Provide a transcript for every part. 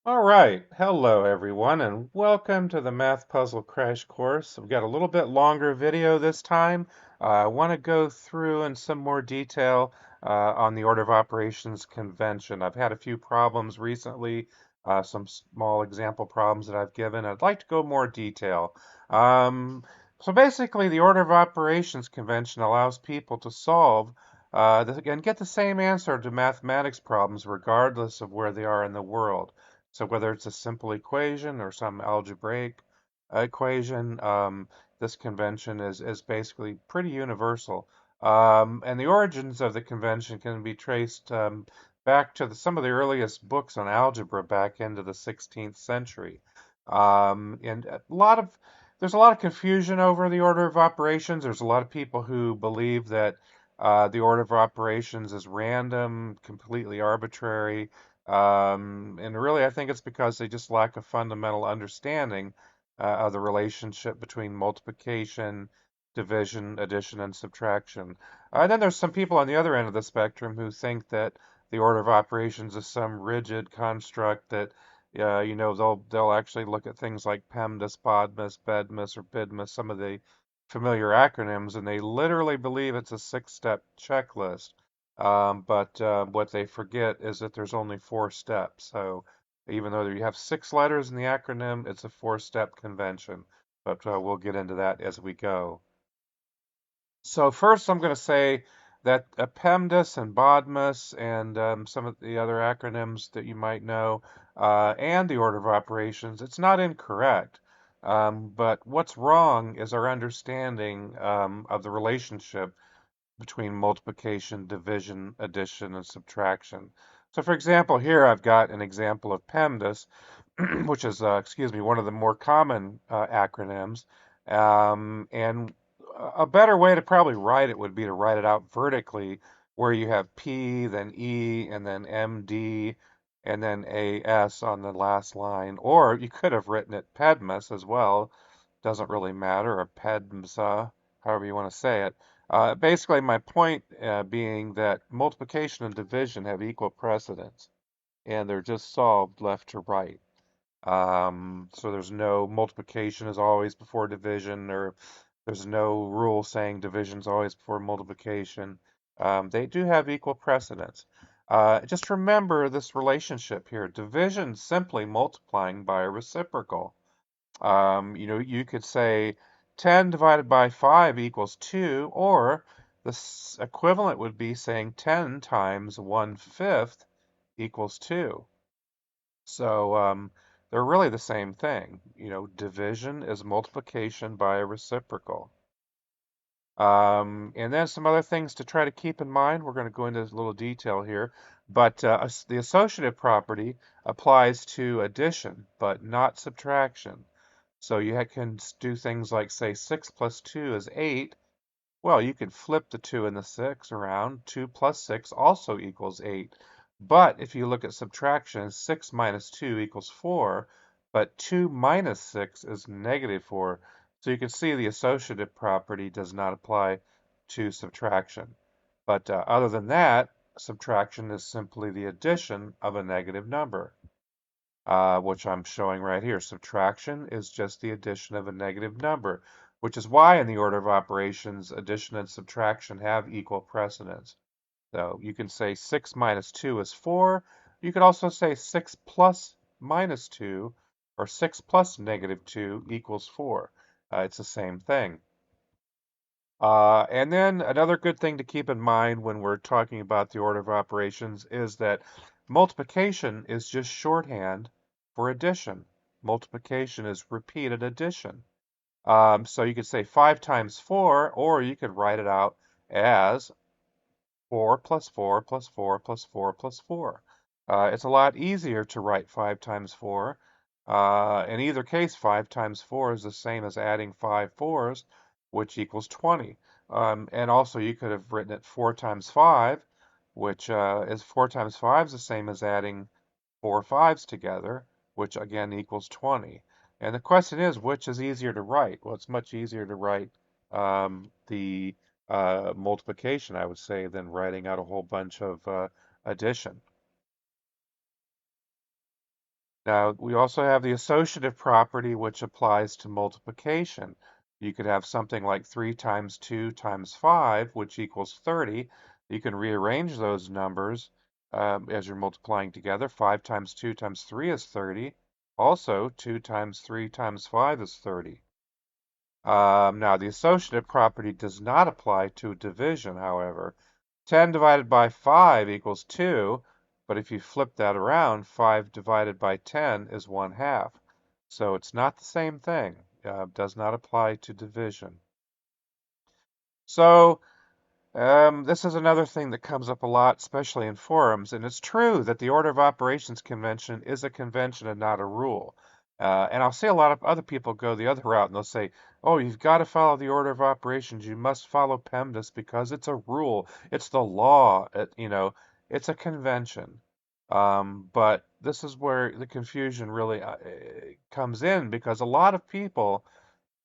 All right. Hello, everyone, and welcome to the Math Puzzle Crash Course. We've got a little bit longer video this time. I want to go through in some more detail on the order of operations convention. I've had a few problems recently, some small example problems that I've given. I'd like to go more detail. Um, so basically, the order of operations convention allows people to solve and get the same answer to mathematics problems regardless of where they are in the world. So whether it's a simple equation or some algebraic equation, this convention is basically pretty universal. And the origins of the convention can be traced back to some of the earliest books on algebra back into the 16th century. And there's a lot of confusion over the order of operations. There's a lot of people who believe that the order of operations is random, completely arbitrary. And really, I think it's because they just lack a fundamental understanding of the relationship between multiplication, division, addition, and subtraction. And then there's some people on the other end of the spectrum who think that the order of operations is some rigid construct that, they'll actually look at things like PEMDAS, BODMAS, BEDMAS, or BIDMAS, some of the familiar acronyms, and they literally believe it's a six-step checklist. But what they forget is that there's only four steps. So even though you have six letters in the acronym, it's a four-step convention. But we'll get into that as we go. So first, I'm going to say that PEMDAS and BODMAS and some of the other acronyms that you might know, and the order of operations, it's not incorrect. But what's wrong is our understanding of the relationship between multiplication, division, addition, and subtraction. So for example, here I've got an example of PEMDAS, which is, one of the more common acronyms. And a better way to probably write it would be to write it out vertically, where you have P, then E, and then MD, and then AS on the last line. Or you could have written it PEDMAS as well. Doesn't really matter, or PEDMSA, however you want to say it. Basically, my point being that multiplication and division have equal precedence, and they're just solved left to right. So there's no multiplication is always before division, or there's no rule saying division is always before multiplication. They do have equal precedence. Just remember this relationship here. Division simply multiplying by a reciprocal. You could say 10 divided by 5 equals 2, or the equivalent would be saying 10 times 1/5 equals 2. So they're really the same thing. Division is multiplication by a reciprocal. And then some other things to try to keep in mind. We're going to go into a little detail here. But the associative property applies to addition, but not subtraction. So you can do things like say 6 plus 2 is 8. Well, you could flip the 2 and the 6 around. 2 plus 6 also equals 8. But if you look at subtraction, 6 minus 2 equals 4, but 2 minus 6 is negative 4. So you can see the associative property does not apply to subtraction. But other than that, subtraction is simply the addition of a negative number, which I'm showing right here. Subtraction is just the addition of a negative number, which is why in the order of operations, addition and subtraction have equal precedence. So you can say 6 minus 2 is 4. You could also say 6 plus minus 2, or 6 plus negative 2 equals 4. It's the same thing. And then another good thing to keep in mind when we're talking about the order of operations is that multiplication is just shorthand for addition. Multiplication is repeated addition. So you could say 5 times 4, or you could write it out as 4 plus 4 plus 4 plus 4 plus 4. It's a lot easier to write 5 times 4. In either case, 5 times 4 is the same as adding 5 fours, which equals 20. And also, you could have written it 4 times 5, which is 4 times 5 is the same as adding 4 fives together, which again equals 20. And the question is, which is easier to write? Well, it's much easier to write the multiplication, I would say, than writing out a whole bunch of addition. Now, we also have the associative property, which applies to multiplication. You could have something like 3 times 2 times 5, which equals 30. You can rearrange those numbers as you're multiplying together. 5 times 2 times 3 is 30. Also, 2 times 3 times 5 is 30. Now, the associative property does not apply to division, however. 10 divided by 5 equals 2, but if you flip that around, 5 divided by 10 is 1/2. So it's not the same thing. Does not apply to division. So this is another thing that comes up a lot, especially in forums, and it's true that the order of operations convention is a convention and not a rule. And I'll see a lot of other people go the other route, and they'll say, "Oh, you've got to follow the order of operations. You must follow PEMDAS because it's a rule. It's the law. It's a convention." But this is where the confusion really comes in because a lot of people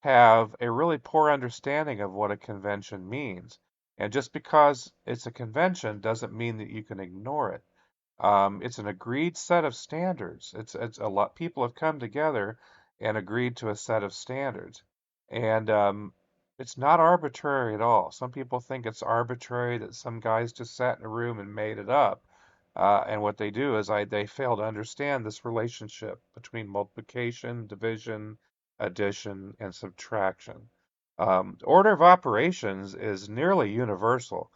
have a really poor understanding of what a convention means. And just because it's a convention doesn't mean that you can ignore it. It's an agreed set of standards. It's a lot. People have come together and agreed to a set of standards, and it's not arbitrary at all. Some people think it's arbitrary that some guys just sat in a room and made it up. And what they do is they fail to understand this relationship between multiplication, division, addition, and subtraction. Order of operations is nearly universal.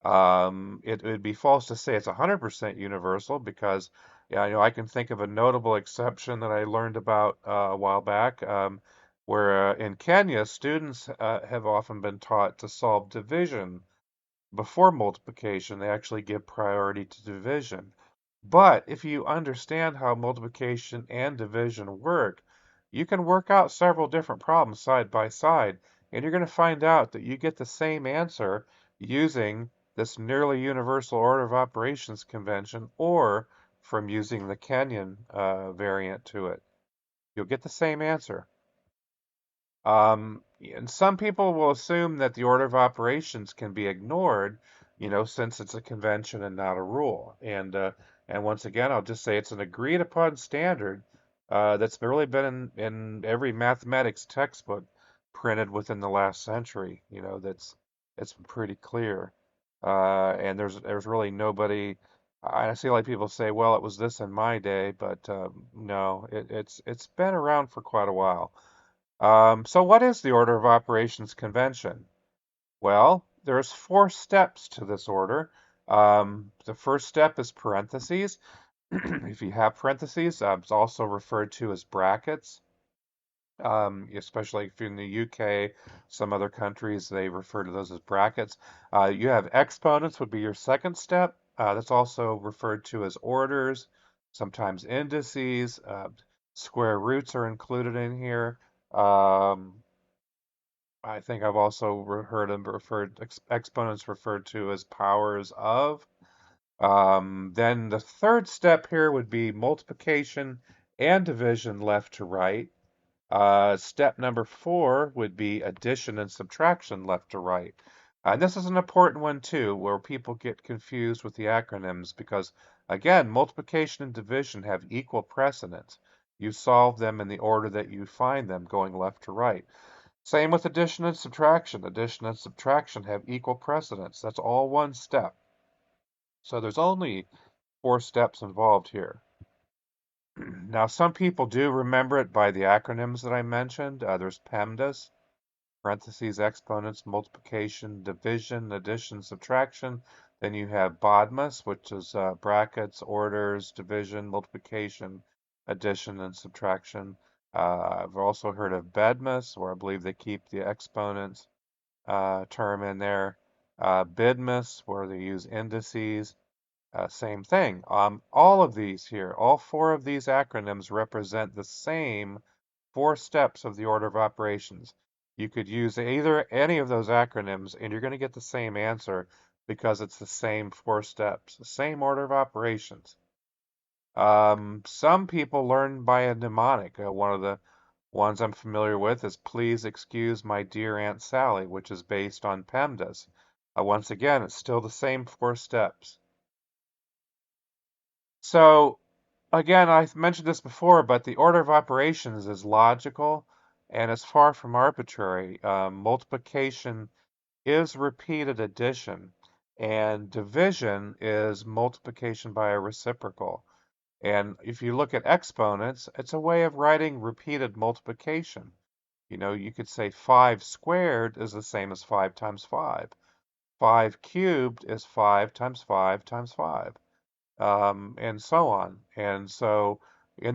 It would be false to say it's 100% universal because, yeah, I can think of a notable exception that I learned about a while back, where in Kenya, students have often been taught to solve division before multiplication. They actually give priority to division. But if you understand how multiplication and division work, you can work out several different problems side by side, and you're going to find out that you get the same answer using this nearly universal order of operations convention or from using the Kenyan variant to it. You'll get the same answer. And some people will assume that the order of operations can be ignored, since it's a convention and not a rule. And once again, I'll just say it's an agreed upon standard that's really been in every mathematics textbook printed within the last century. It's pretty clear. And there's really nobody. I see like people say, well, it was this in my day, but no, it's been around for quite a while. So what is the order of operations convention? Well, there's 4 steps to this order. The first step is parentheses. If you have parentheses, it's also referred to as brackets. Especially if you're in the UK, some other countries, they refer to those as brackets. You have exponents would be your second step. That's also referred to as orders, sometimes indices. Square roots are included in here. Um, I think I've also heard them exponents referred to as powers of. Then the third step here would be multiplication and division left to right. Step number 4 would be addition and subtraction left to right. And this is an important one too, where people get confused with the acronyms because, again, multiplication and division have equal precedence. You solve them in the order that you find them, going left to right. Same with addition and subtraction. Addition and subtraction have equal precedence. That's all one step. So there's only 4 steps involved here. Now, some people do remember it by the acronyms that I mentioned. There's PEMDAS, parentheses, exponents, multiplication, division, addition, subtraction. Then you have BODMAS, which is brackets, orders, division, multiplication, addition, and subtraction. I've also heard of BEDMAS, where I believe they keep the exponents term in there. BIDMAS, where they use indices. Same thing. All of these here, all 4 of these acronyms represent the same 4 steps of the order of operations. You could use either any of those acronyms and you're going to get the same answer because it's the same 4 steps, the same order of operations. Some people learn by a mnemonic. One of the ones I'm familiar with is Please Excuse My Dear Aunt Sally, which is based on PEMDAS. Once again, it's still the same 4 steps. So Again, I mentioned this before, but the order of operations is logical and it's far from arbitrary. Multiplication is repeated addition, and division is multiplication by a reciprocal. And if you look at exponents, it's a way of writing repeated multiplication. You know, you could say 5 squared is the same as 5 times 5. 5 cubed is 5 times 5 times 5, and so on. And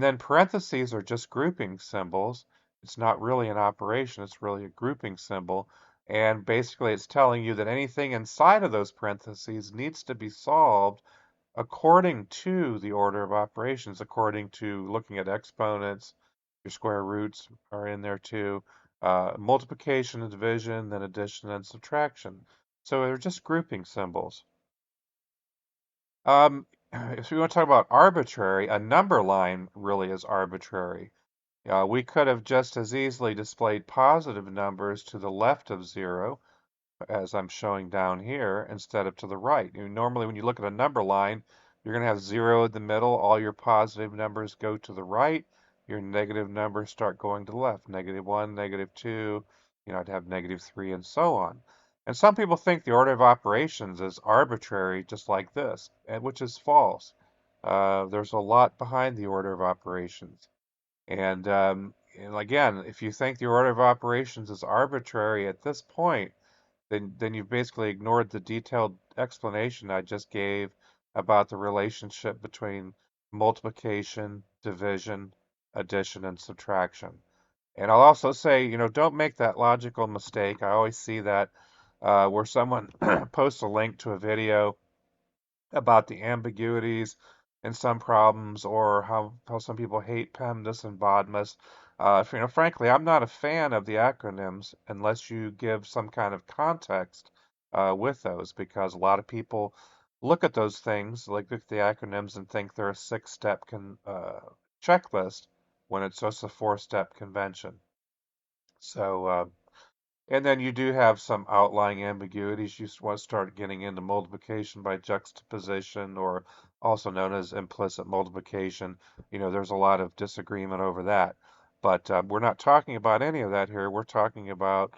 then parentheses are just grouping symbols. It's not really an operation, it's really a grouping symbol. And basically, it's telling you that anything inside of those parentheses needs to be solved according to the order of operations, according to looking at exponents. Your square roots are in there too. Multiplication and division, then addition and subtraction. So they're just grouping symbols. If we want to talk about arbitrary, a number line really is arbitrary. We could have just as easily displayed positive numbers to the left of 0, as I'm showing down here, instead of to the right. Normally, when you look at a number line, you're going to have 0 in the middle. All your positive numbers go to the right. Your negative numbers start going to the left. -1, -2, I'd have -3, and so on. And some people think the order of operations is arbitrary, just like this, which is false. There's a lot behind the order of operations. And again, if you think the order of operations is arbitrary at this point, then you've basically ignored the detailed explanation I just gave about the relationship between multiplication, division, addition, and subtraction. And I'll also say, don't make that logical mistake. I always see that where someone posts a link to a video about the ambiguities in some problems or how some people hate PEMDAS and BODMAS. Frankly, I'm not a fan of the acronyms unless you give some kind of context with those, because a lot of people look at those things, like look at the acronyms, and think they're a 6-step checklist when it's just a 4-step convention. So, and then you do have some outlying ambiguities. You want to start getting into multiplication by juxtaposition, or also known as implicit multiplication. There's a lot of disagreement over that. But we're not talking about any of that here. We're talking about,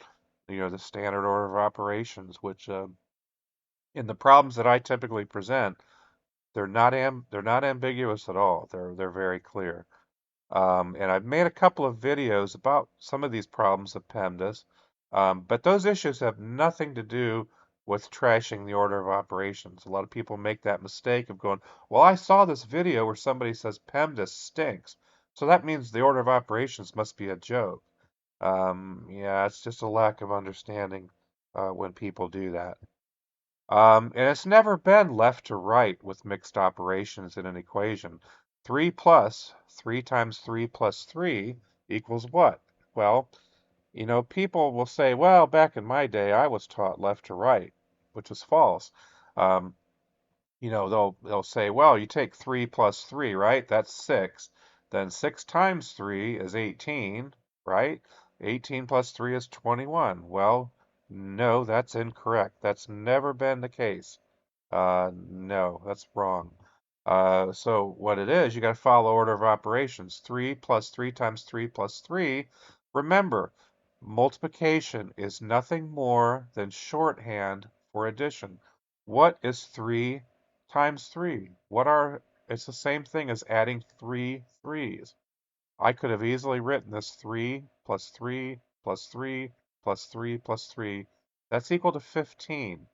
the standard order of operations, which in the problems that I typically present, they're not ambiguous at all. They're very clear. And I've made a couple of videos about some of these problems of PEMDAS, but those issues have nothing to do with trashing the order of operations. A lot of people make that mistake of going, well, I saw this video where somebody says PEMDAS stinks, so that means the order of operations must be a joke. Yeah, it's just a lack of understanding when people do that. And it's never been left to right with mixed operations in an equation. 3 times 3 plus 3 equals what? Well, people will say, well, back in my day, I was taught left to right, which is false. Um, they'll say, well, you take 3 plus 3, right? That's 6. Then 6 times 3 is 18, right? 18 plus 3 is 21. Well, no, that's incorrect. That's never been the case. No, that's wrong. So what it is, you got to follow order of operations. 3 plus 3 times 3 plus 3. Remember, multiplication is nothing more than shorthand for addition. What is 3 times 3? It's the same thing as adding 3 threes. I could have easily written this 3 plus 3 plus 3 plus 3 plus 3. That's equal to 15.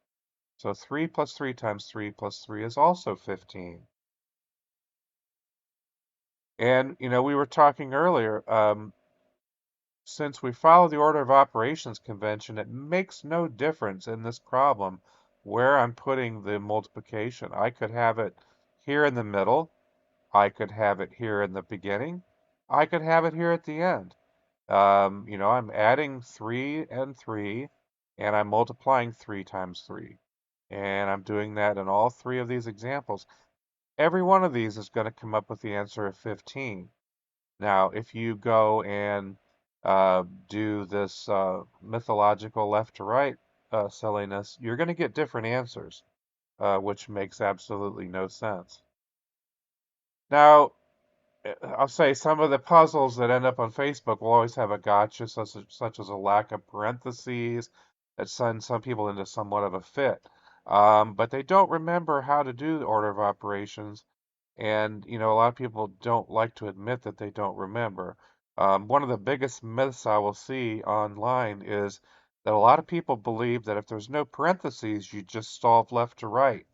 So 3 plus 3 times 3 plus 3 is also 15. And, we were talking earlier, since we follow the order of operations convention, it makes no difference in this problem where I'm putting the multiplication. I could have it here in the middle. I could have it here in the beginning. I could have it here at the end. I'm adding 3 and 3, and I'm multiplying 3 times 3. And I'm doing that in all 3 of these examples. Every one of these is going to come up with the answer of 15. Now, if you go and do this mythological left to right silliness, you're going to get different answers, which makes absolutely no sense. Now, I'll say some of the puzzles that end up on Facebook will always have a gotcha, such as a lack of parentheses that sends some people into somewhat of a fit. But they don't remember how to do the order of operations, and a lot of people don't like to admit that they don't remember. One of the biggest myths I will see online is that a lot of people believe that if there's no parentheses, you just solve left to right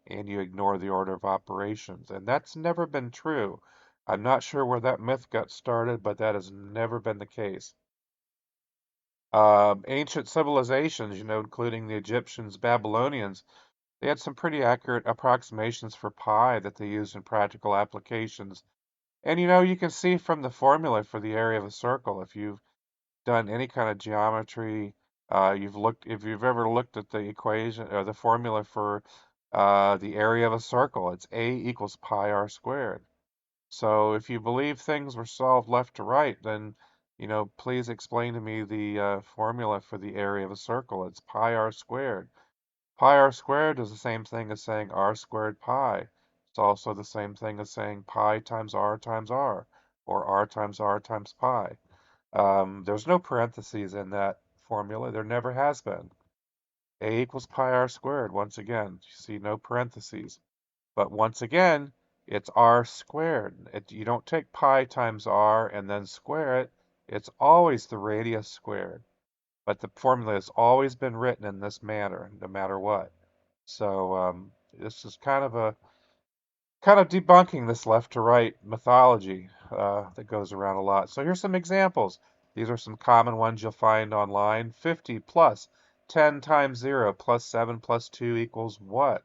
and you ignore the order of operations. And that's never been true. I'm not sure where that myth got started, but that has never been the case. Ancient civilizations, including the Egyptians, Babylonians, they had some pretty accurate approximations for pi that they used in practical applications. And you can see from the formula for the area of a circle, if you've done any kind of geometry, if you've ever looked at the equation or the formula for the area of a circle, it's A equals pi r squared. So if you believe things were solved left to right, then, please explain to me the formula for the area of a circle. It's pi r squared. Pi r squared is the same thing as saying r squared pi. It's also the same thing as saying pi times r, or r times pi. There's no parentheses in that formula. There never has been. A equals pi r squared. Once again, you see no parentheses. But once again, it's r squared. You don't take pi times r and then square it. It's always the radius squared. But the formula has always been written in this manner, no matter what. So this is kind of debunking this left to right mythology that goes around a lot. So here's some examples. These are some common ones you'll find online. 50 plus 10 times 0 plus 7 plus 2 equals what?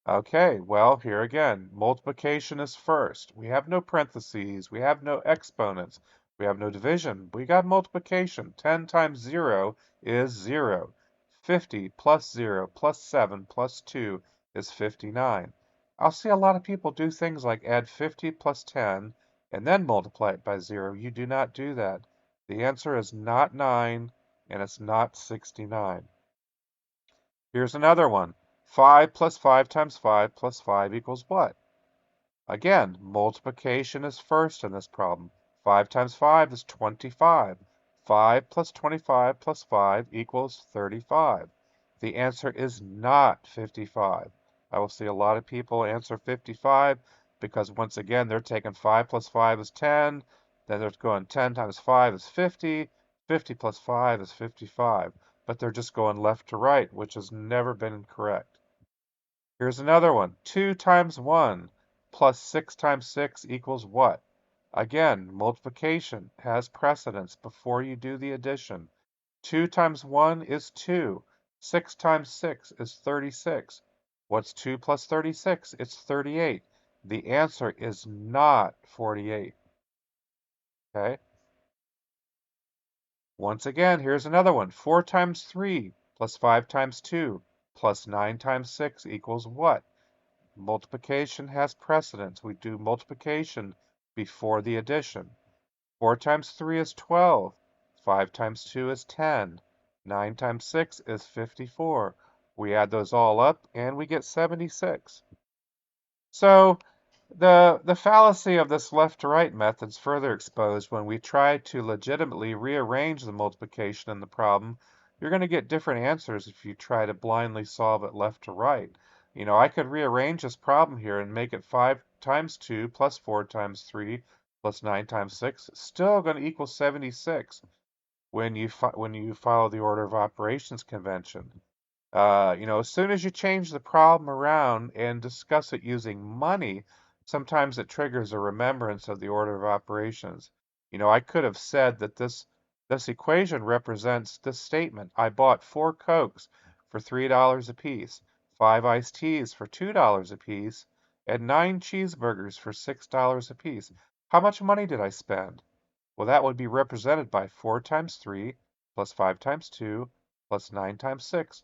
Okay, well, here again, multiplication is first. We have no parentheses. We have no exponents. We have no division. We got multiplication. 10 times 0 is 0. 50 plus 0 plus 7 plus 2 is 59. I'll see a lot of people do things like add 50 plus 10 and then multiply it by 0. You do not do that. The answer is not 9 and it's not 69. Here's another one. 5 plus 5 times 5 plus 5 equals what? Again, multiplication is first in this problem. 5 times 5 is 25. 5 plus 25 plus 5 equals 35. The answer is not 55. I will see a lot of people answer 55 because once again, they're taking 5 plus 5 is 10. Then they're going 10 times 5 is 50. 50 plus 5 is 55. But they're just going left to right, which has never been correct. Here's another one. 2 times 1 plus 6 times 6 equals what? Again, multiplication has precedence before you do the addition. 2 times 1 is 2. 6 times 6 is 36. What's 2 plus 36? It's 38. The answer is not 48. Okay? Once again, here's another one. 4 times 3 plus 5 times 2 plus 9 times 6 equals what? Multiplication has precedence. We do multiplication before the addition. 4 times 3 is 12. 5 times 2 is 10. 9 times 6 is 54. We add those all up and we get 76. So the fallacy of this left to right method is further exposed when we try to legitimately rearrange the multiplication in the problem. You're going to get different answers if you try to blindly solve it left to right. I could rearrange this problem here and make it 5 times 2 plus 4 times 3 plus 9 times 6, still going to equal 76 when you follow the order of operations convention. As soon as you change the problem around and discuss it using money, sometimes it triggers a remembrance of the order of operations. I could have said that this equation represents this statement. I bought 4 Cokes for $3 apiece, 5 iced teas for $2 apiece, and 9 cheeseburgers for $6 apiece. How much money did I spend? Well, that would be represented by 4 times 3 plus 5 times 2 plus 9 times 6.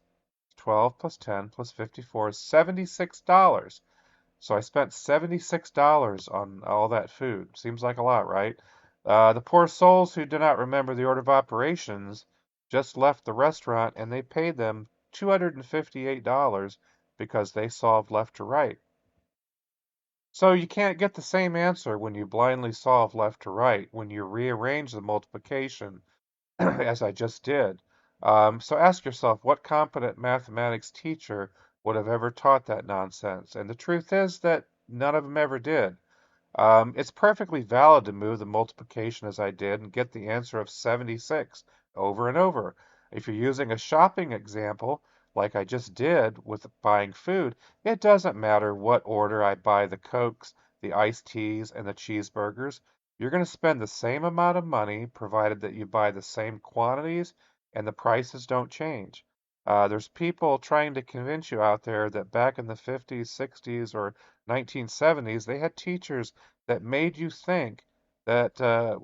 12 plus 10 plus 54 is $76. So I spent $76 on all that food. Seems like a lot, right? The poor souls who do not remember the order of operations just left the restaurant and they paid them $258 because they solved left to right. So you can't get the same answer when you blindly solve left to right, when you rearrange the multiplication, as I just did. So ask yourself, what competent mathematics teacher would have ever taught that nonsense? And the truth is that none of them ever did. It's perfectly valid to move the multiplication as I did and get the answer of 76 over and over. If you're using a shopping example, like I just did with buying food, it doesn't matter what order I buy the Cokes, the iced teas, and the cheeseburgers. You're going to spend the same amount of money provided that you buy the same quantities and the prices don't change. There's people trying to convince you out there that back in the 50s, 60s, or 1970s, they had teachers that made you think that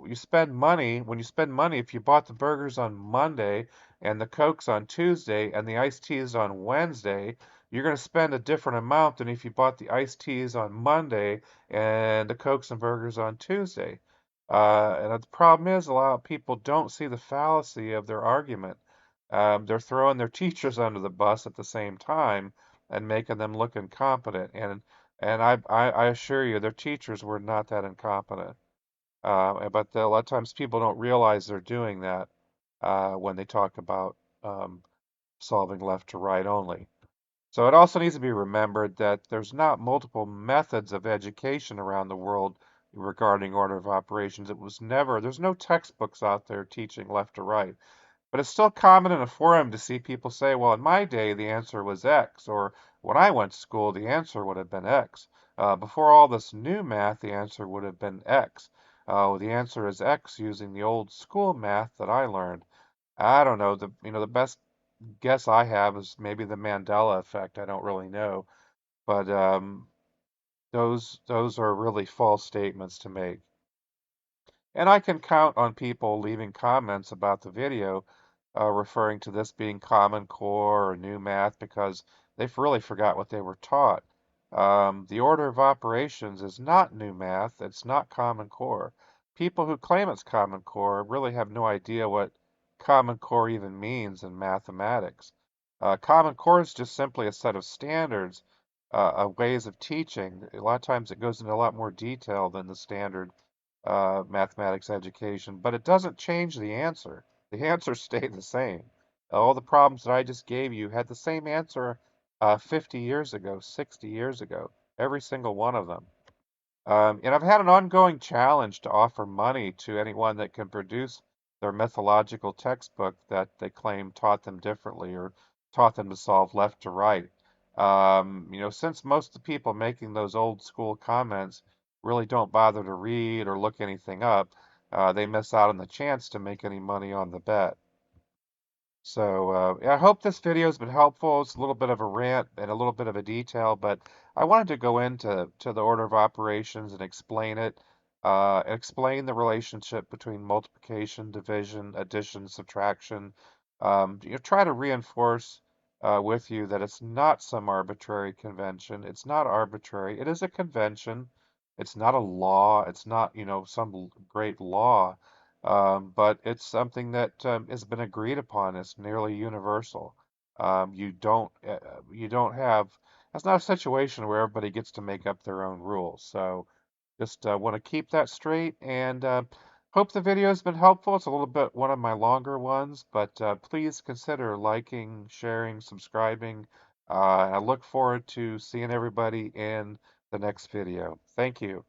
you spend money, when you spend money, if you bought the burgers on Monday and the Cokes on Tuesday and the iced teas on Wednesday, you're going to spend a different amount than if you bought the iced teas on Monday and the Cokes and burgers on Tuesday. And the problem is, a lot of people don't see the fallacy of their argument. They're throwing their teachers under the bus at the same time and making them look incompetent. And I assure you, their teachers were not that incompetent. But a lot of times people don't realize they're doing that when they talk about um, solving left to right only. So it also needs to be remembered that there's not multiple methods of education around the world regarding order of operations. There's no textbooks out there teaching left to right. But it's still common in a forum to see people say, well, in my day, the answer was X, or when I went to school, the answer would have been X. Before all this new math, the answer would have been X. The answer is X using the old school math that I learned. I don't know. The best guess I have is maybe the Mandela effect. I don't really know, but those are really false statements to make. And I can count on people leaving comments about the video referring to this being Common Core or new math because they've really forgot what they were taught. The order of operations is not new math, it's not Common Core. People who claim it's Common Core really have no idea what Common Core even means in mathematics. Common Core is just simply a set of standards, of ways of teaching. A lot of times it goes into a lot more detail than the standard mathematics education, but it doesn't change the answer. The answers stay the same. All the problems that I just gave you had the same answer 50 years ago, 60 years ago, every single one of them. And I've had an ongoing challenge to offer money to anyone that can produce their mythological textbook that they claim taught them differently or taught them to solve left to right. Since most of the people making those old school comments really don't bother to read or look anything up, they miss out on the chance to make any money on the bet. So yeah, I hope this video has been helpful. It's a little bit of a rant and a little bit of a detail, but I wanted to go into the order of operations and explain it, explain the relationship between multiplication, division, addition, subtraction. Try to reinforce with you that it's not some arbitrary convention. It's not arbitrary. It is a convention. It's not a law. It's not, some great law. But it's something that has been agreed upon. It's nearly universal. You don't have, that's not a situation where everybody gets to make up their own rules. So just want to keep that straight and hope the video has been helpful. It's a little bit one of my longer ones, but please consider liking, sharing, subscribing. I look forward to seeing everybody in the next video. Thank you.